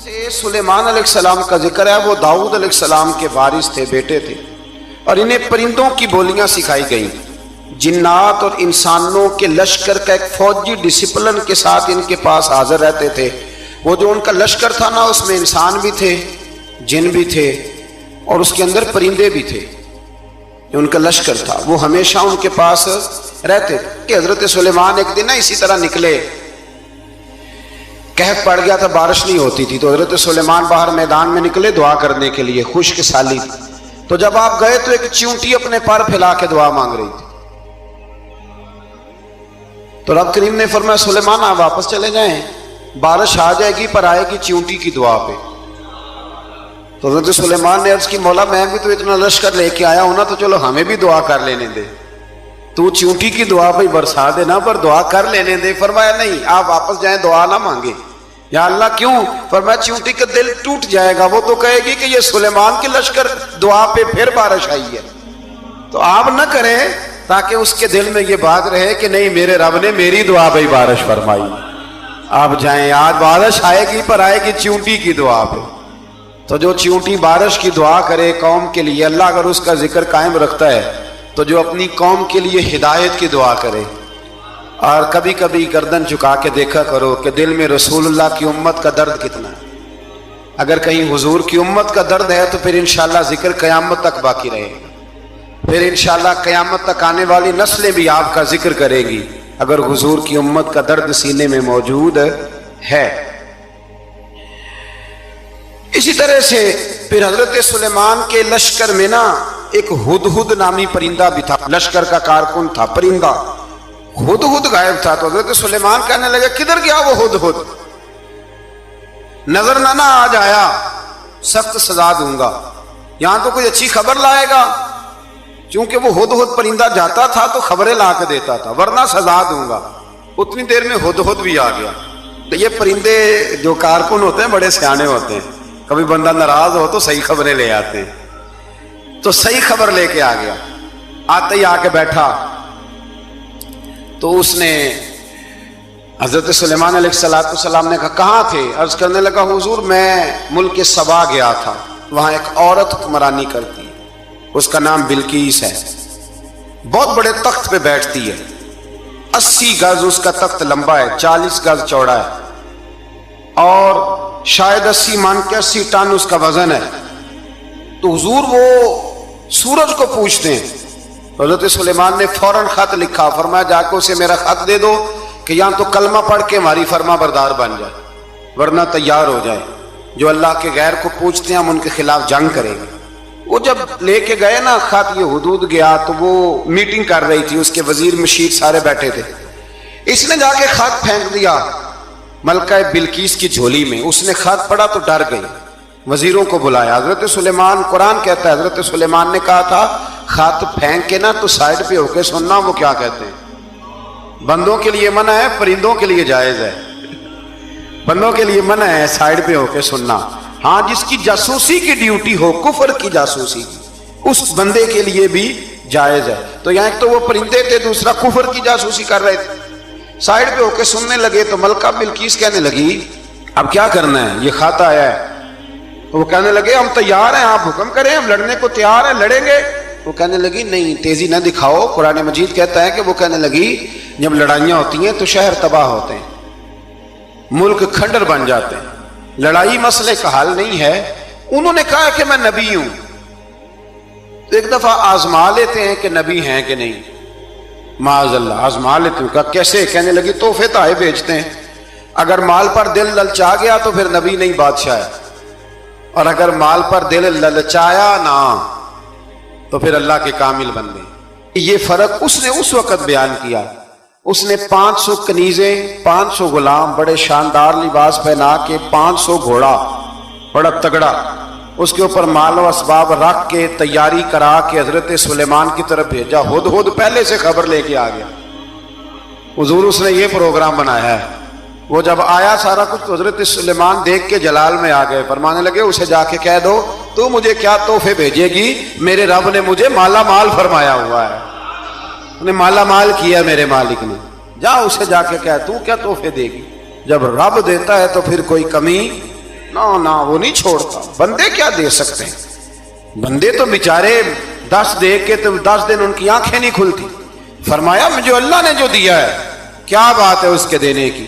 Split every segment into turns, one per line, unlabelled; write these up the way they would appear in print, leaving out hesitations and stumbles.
سے سلیمان علیہ السلام کا ذکر ہے، وہ داؤد علیہ السلام کے وارث تھے، بیٹے تھے، اور انہیں پرندوں کی بولیاں سکھائی گئیں۔ جنات اور انسانوں کے لشکر کا ایک فوجی ڈسپلن کے ساتھ ان کے پاس حاضر رہتے تھے۔ وہ جو ان کا لشکر تھا نا، اس میں انسان بھی تھے، جن بھی تھے، اور اس کے اندر پرندے بھی تھے۔ ان کا لشکر تھا، وہ ہمیشہ ان کے پاس رہتے تھے کہ حضرت سلیمان ایک دن اسی طرح نکلے، کہف پڑ گیا تھا، بارش نہیں ہوتی تھی، تو حضرت سلیمان باہر میدان میں نکلے دعا کرنے کے لیے، خشک سالی تھی۔ تو جب آپ گئے تو ایک چیونٹی اپنے پر پھیلا کے دعا مانگ رہی تھی۔ تو رب کریم نے فرمایا سلیمان آپ واپس چلے جائیں، بارش آ جائے گی پر آئے گی چیونٹی کی دعا پہ۔ تو حضرت سلیمان نے عرض کی مولا میں بھی تو اتنا لشکر لے کے آیا ہوں نا، تو چلو ہمیں بھی دعا کر لینے دے، تو چیونٹی کی دعا پہ برسا دینا پر دعا کر لینے دے۔ فرمایا نہیں، آپ واپس جائیں، دعا نہ مانگے۔ یا اللہ کیوں؟ فرمایا چیونٹی کا دل ٹوٹ جائے گا، وہ تو کہے گی کہ یہ سلیمان کے لشکر دعا پہ پھر بارش آئی ہے۔ تو آپ نہ کریں تاکہ اس کے دل میں یہ بات رہے کہ نہیں میرے رب نے میری دعا پہ بارش فرمائی۔ آپ جائیں، آج بارش آئے گی پر آئے گی چیونٹی کی دعا پہ۔ تو جو چیونٹی بارش کی دعا کرے قوم کے لیے، اللہ اگر اس کا ذکر قائم رکھتا ہے تو جو اپنی قوم کے لیے ہدایت کی دعا کرے۔ اور کبھی کبھی گردن جھکا کے دیکھا کرو کہ دل میں رسول اللہ کی امت کا درد کتنا ہے۔ اگر کہیں حضور کی امت کا درد ہے تو پھر انشاءاللہ ذکر قیامت تک باقی رہے گا، پھر انشاءاللہ قیامت تک آنے والی نسلیں بھی آپ کا ذکر کرے گی اگر حضور کی امت کا درد سینے میں موجود ہے۔ اسی طرح سے پھر حضرت سلیمان کے لشکر میں نا ایک ہدہد نامی پرندہ بھی تھا، لشکر کا کارکن تھا پرندہ۔ ہدہد غائب تھا تو حضرت سلیمان کہنے لگے کدھر گیا وہ ہدہد؟ نظر نہ آج آیا، سخت سزا دوں گا، یہاں تو کوئی اچھی خبر لائے گا، چونکہ وہ ہدہد پرندہ جاتا تھا تو خبریں لا کے دیتا تھا، ورنہ سزا دوں گا۔ اتنی دیر میں ہدہد بھی آ گیا۔ تو یہ پرندے جو کارکن ہوتے ہیں بڑے سیانے ہوتے ہیں، کبھی بندہ ناراض ہو تو صحیح خبریں لے آتے ہیں۔ تو صحیح خبر لے کے آ گیا، آتے ہی آ کے بیٹھا تو اس نے حضرت سلیمان علیہ السلام نے کہا کہاں تھے؟ عرض کرنے لگا حضور میں ملک سبا گیا تھا، وہاں ایک عورت حکمرانی کرتی ہے، اس کا نام بلقیس ہے، بہت بڑے تخت پہ بیٹھتی ہے، 80 گز اس کا تخت لمبا ہے، 40 گز چوڑا ہے، اور شاید 80 من کے 80 ٹن اس کا وزن ہے۔ تو حضور وہ سورج کو پوچھتے ہیں۔ حضرت سلیمان نے فوراً خط لکھا، فرمایا جا کے اسے میرا خط دے دو کہ یہاں تو کلمہ پڑھ کے ہماری فرما بردار بن جائے، ورنہ تیار ہو جائے، جو اللہ کے غیر کو پوچھتے ہیں ہم ان کے خلاف جنگ کریں گے۔ وہ جب لے کے گئے نا خط، یہ حدود گیا تو وہ میٹنگ کر رہی تھی، اس کے وزیر مشیر سارے بیٹھے تھے، اس نے جا کے خط پھینک دیا ملکہ بلقیس کی جھولی میں۔ اس نے خط پڑھا تو ڈر گئی، وزیروں کو بلایا۔ حضرت سلیمان، قرآن کہتا ہے حضرت سلیمان نے کہا تھا خط پھینک کے نا تو سائڈ پہ ہو کے سننا وہ کیا کہتے ہیں۔ بندوں کے لیے منع ہے، پرندوں کے لیے جائز ہے۔ بندوں کے لیے منع ہے سائڈ پہ ہو کے سننا، ہاں جس کی جاسوسی کی ڈیوٹی ہو، کفر کی جاسوسی، اس بندے کے لیے بھی جائز ہے۔ تو یہاں ایک تو وہ پرندے تھے، دوسرا کفر کی جاسوسی کر رہے تھے۔ سائڈ پہ ہو کے سننے لگے تو ملکہ بلقیس کہنے لگی اب کیا کرنا ہے، یہ خط آیا ہے۔ وہ کہنے لگے ہم تیار ہیں، آپ حکم کریں، ہم لڑنے کو تیار ہیں، لڑیں گے۔ وہ کہنے لگی نہیں تیزی نہ دکھاؤ، قرآن مجید کہتا ہے کہ وہ کہنے لگی جب لڑائیاں ہوتی ہیں تو شہر تباہ ہوتے ہیں، ملک کھنڈر بن جاتے ہیں، لڑائی مسئلے کا حل نہیں ہے۔ انہوں نے کہا کہ میں نبی ہوں، تو ایک دفعہ آزما لیتے ہیں کہ نبی ہیں کہ نہیں، معاذ اللہ آزما لیتے ہیں۔ کہا کیسے؟ کہنے لگی تحفے تائے بیچتے ہیں، اگر مال پر دل للچا گیا تو پھر نبی نہیں بادشاہ ہے، اور اگر مال پر دل للچایا نہ تو پھر اللہ کے کامل بندے۔ یہ فرق اس نے اس وقت بیان کیا۔ اس نے 500 کنیزیں، 500 غلام، بڑے شاندار لباس پہنا کے، 500 گھوڑا بڑا تگڑا، اس کے اوپر مال و اسباب رکھ کے تیاری کرا کے حضرت سلیمان کی طرف بھیجا۔ ہدہد پہلے سے خبر لے کے آ گیا، حضور اس نے یہ پروگرام بنایا ہے۔ وہ جب آیا سارا کچھ تو حضرت سلیمان دیکھ کے جلال میں آ گئے، فرمانے لگے اسے جا کے کہہ دو تو مجھے کیا تحفے بھیجے گی، میرے رب نے مجھے مالا مال فرمایا ہوا ہے، انہیں مالا مال کیا میرے مالک نے، جا اسے جا کے کہہ تو کیا تحفے دے گی۔ جب رب دیتا ہے تو پھر کوئی کمی ना वो नहीं छोड़ता। बंदे क्या दे सकते हैं, बंदे तो बेचारे 10 दे के तो 10 दिन उनकी आंखें नहीं खुलती। फरमाया मुझे अल्लाह ने जो दिया है क्या बात है उसके देने की।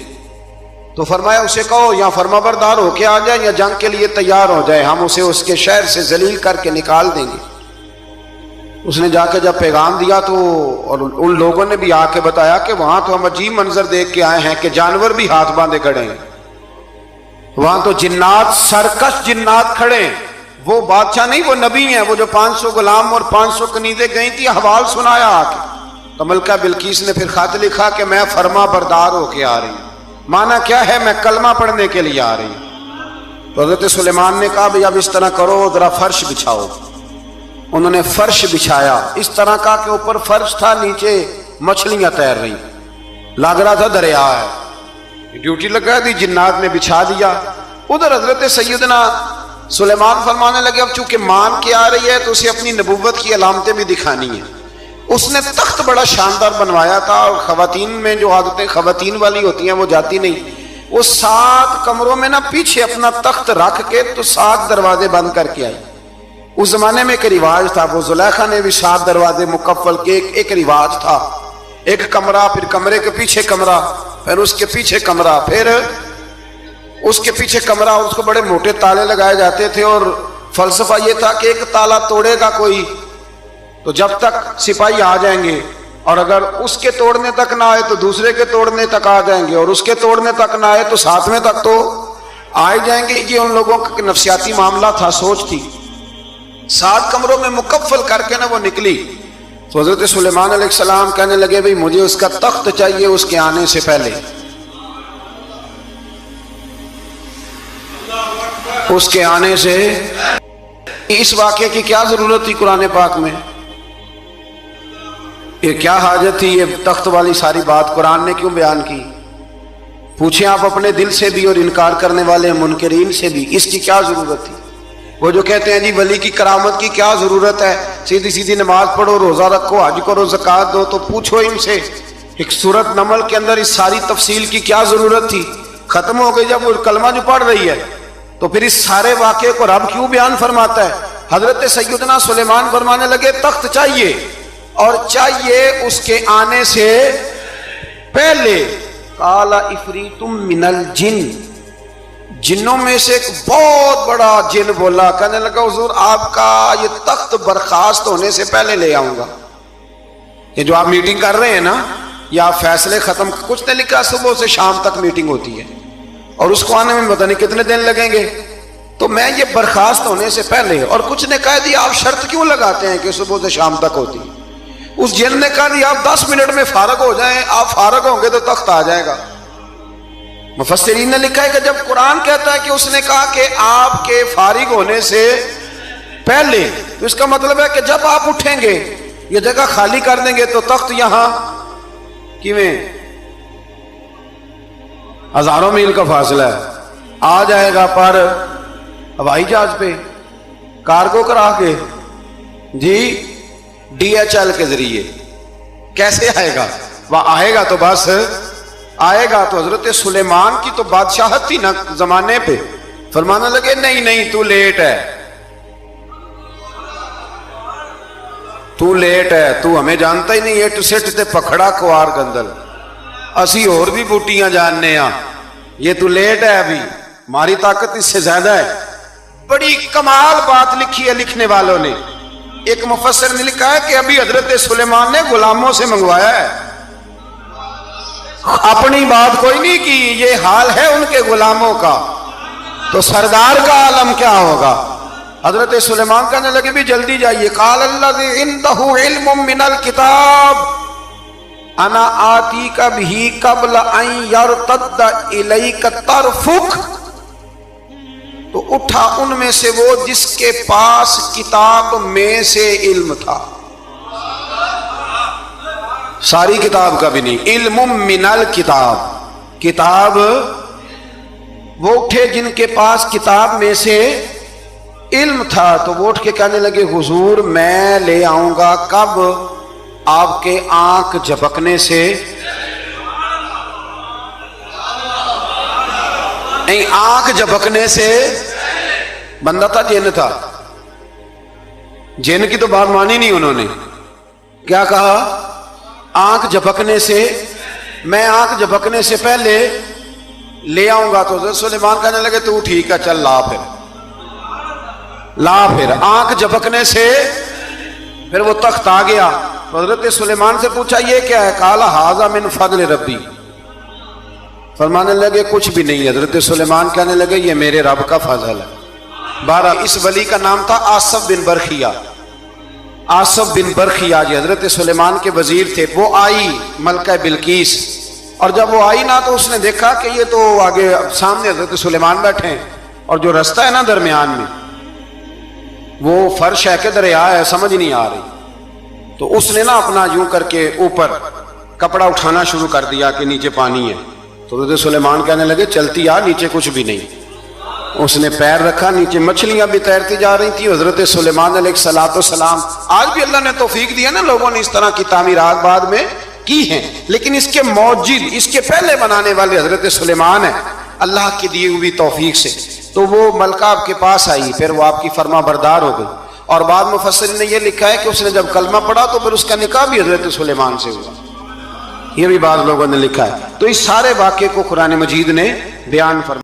तो फरमाया उसे कहो या फरमाबरदार होके आ जाए या जंग के लिए तैयार हो जाए, हम उसे उसके शहर से जलील करके निकाल देंगे। उसने जाकर जब पैगाम दिया तो और उन लोगों ने भी आके बताया कि वहां तो हम अजीब मंजर देख के आए हैं कि जानवर भी हाथ बांधे खड़े हैं, वहां तो जिन्नात, सरकश जिन्नात खड़े हैं। वो बादशाह नहीं, वो नबी हैं, वो जो 500 गुलाम और 500 कनीदे गई थी, हवाल सुनाया आके। तो मलका बिल्कीस ने फिर खत लिखा कि मैं फरमा बरदार होके आ रही हूं। माना क्या है, मैं कलमा पढ़ने के लिए आ रही हूं। तो हजरत सुलेमान ने कहा भाई अब इस तरह करो, जरा फर्श बिछाओ। उन्होंने फर्श बिछाया, इस तरह का कि ऊपर फर्श था, नीचे मछलियां तैर रही, लग रहा था दरिया है। ड्यूटी लगा दी, जिन्नात ने बिछा दिया। उधर हजरत सैयदना सुलेमान फरमाने लगे अब चूंकि मान के आ रही है तो उसे अपनी नबूवत की अलामतें भी दिखानी है। उसने तख्त बड़ा शानदार बनवाया था, और खवातीन में जो आदतें खवातीन वाली होती हैं वो जाती नहीं। वो 7 कमरों में ना पीछे अपना तख्त रख के तो 7 दरवाजे बंद करके आई। उस जमाने में एक रिवाज था, वो जुलेखा ने भी 7 दरवाजे मुकफ्फल के एक रिवाज था। एक कमरा, फिर कमरे के पीछे कमरा, फिर उसके पीछे कमरा, फिर उसके पीछे कमरा। उसको बड़े मोटे ताले लगाए जाते थे और फलसफा ये था कि एक ताला तोड़ेगा कोई तो जब तक सिपाही आ जाएंगे, और अगर उसके तोड़ने तक ना आए तो दूसरे के तोड़ने तक आ जाएंगे, और उसके तोड़ने तक ना आए तो 7वें तक तो आ ही जाएंगे। ये उन लोगों का नफसियाती मामला था, सोच थी। 7 कमरों में मुकफ्फल करके ना वो निकली। तो हजरत सुलेमान अलैहिस्सलाम कहने लगे भाई मुझे उसका तख्त चाहिए उसके आने से पहले। उसके आने से इस वाक़े की क्या जरूरत थी कुरान पाक में, ये क्या हाजत थी, ये तख्त वाली सारी बात कुरान ने क्यों बयान की? पूछें आप अपने दिल से भी और इनकार करने वाले मुनकरीन से भी, इसकी क्या जरूरत थी? वो जो कहते हैं जी वली की करामत की क्या जरूरत है, सीधी सीधी नमाज पढ़ो, रोजा रखो, हज करो, ज़कात दो, तो पूछो इनसे एक सूरत नमल के अंदर इस सारी तफसील की क्या जरूरत थी? खत्म हो गई जब वो कलमा जो पढ़ रही है, तो फिर इस सारे वाक़े को रब क्यों बयान फरमाता है? हजरत सैयदना सुलेमान फरमाने लगे तख्त चाहिए, और चाहिए उसके आने से पहले। काला इफरीतुम मिनल जिन, जिन्नों में से एक बहुत बड़ा जिन बोला, कहने लगा हुजूर आपका ये तख्त बर्खास्त होने से पहले ले आऊंगा। ये जो आप मीटिंग कर रहे हैं ना, या आप फैसले खत्म, कुछ ने लिखा सुबह से शाम तक मीटिंग होती है और उसको आने में पता नहीं कितने दिन लगेंगे, तो मैं ये बर्खास्त होने से पहले। और कुछ ने कह दिया आप शर्त क्यों लगाते हैं कि सुबह से शाम तक होती है? उस जिन ने कहा दिया आप 10 मिनट में फारग हो जाएं, आप फारग होंगे तो तख्त आ जाएगा। मुफस्सिरीन ने लिखा है कि जब कुरान कहता है कि उसने कहा कि आपके फारिग होने से पहले, तो इसका मतलब है कि जब आप उठेंगे ये जगह खाली कर देंगे तो तख्त यहां किवें, हजारों मील का फासला है, आ जाएगा। पर हवाई जहाज पे कार्गो करा के जी DHL के जरिए कैसे आएगा? वह आएगा तो बस आएगा। तो हजरत सुलेमान की तो बादशाहत थी ना जमाने पे, फरमाने लगे नहीं नहीं तू लेट है, तू लेट है, तू हमें जानता ही नहीं, एट सेट ते पखड़ा कुआर गंदल, असी और भी बूटियां जानने आ, ये तू लेट है, अभी हमारी ताकत इससे ज्यादा है। बड़ी कमाल बात लिखी है लिखने वालों ने। एक मुफस्सिर ने लिखा है कि अभी हजरत सुलेमान ने गुलामों से मंगवाया है, अपनी बात कोई नहीं की, ये हाल है उनके गुलामों का, तो सरदार का आलम क्या होगा? हजरत सुलेमान कहने लगे भी जल्दी जाइए। काल अल्लज़ी इंदहु इल्मुम मिनल किताब अना आतीका बिही क़ब्ल अन यरतद्दा इलैका तरफुक। तो उठा उनमें से वो जिसके पास किताब में से इल्म था, सारी किताब का भी नहीं, इल्मुम मिनल किताब, किताब वो उठे जिनके पास किताब में से इल्म था। तो वो उठ के कहने लगे हुजूर मैं ले आऊंगा, कब? आपके आंख झपकने से आंख झपकने से, बंदा था जिन था, जिन की तो बात मानी नहीं उन्होंने। क्या कहा? आंख झपकने से, मैं आंख झपकने से पहले ले आऊंगा। तो हज़रत सुलेमान कहने लगे तू ठीक है, चल ला फिर, ला फिर। आंख झपकने से फिर वो तख्त आ गया। तो हज़रत सुलेमान से पूछा ये क्या है? काला हाजा मिन फضल रब्बी। फरमाने लगे कुछ भी नहीं। हज़रत सुलेमान कहने लगे ये मेरे रब का फजल है। 12 इस वली का नाम था आसफ बिन बरखिया। आसफ बिन बरखिया जी हज़रत सुलेमान के वजीर थे। वो आई मलका बिल्कीस, और जब वो आई ना तो उसने देखा कि ये तो आगे सामने हज़रत सुलेमान बैठे हैं, और जो रास्ता है ना दरमियान में, वो फर्श है कि दरिया है समझ नहीं आ रही। तो उसने ना अपना यूं करके ऊपर कपड़ा उठाना शुरू कर दिया कि नीचे पानी है। तो हज़रत सुलेमान कहने लगे चलती आ, नीचे कुछ भी नहीं। उसने पैर रखा, नीचे मछलियां भी तैरती जा रही थी। हज़रत सुलेमान अलैहिस्सलाम, आज भी अल्लाह ने तौफीक दिया ना, लोगों ने इस तरह की तामीरात बाद में की हैं, लेकिन इसके मौजिद, इसके पहले बनाने वाले हज़रत सुलेमान है अल्लाह की दी हुई तौफीक से। तो वो मलका आपके पास आई, फिर वो आपकी फर्मा बरदार हो गई। और बाद मुफस्सिरीन ने यह लिखा है कि उसने जब कलमा पढ़ा तो फिर उसका निकाह भी हज़रत सुलेमान से हुआ। ये भी बाद लोगों ने लिखा है। तो इस सारे वाक़े को कुरान मजीद ने बयान फरमाया।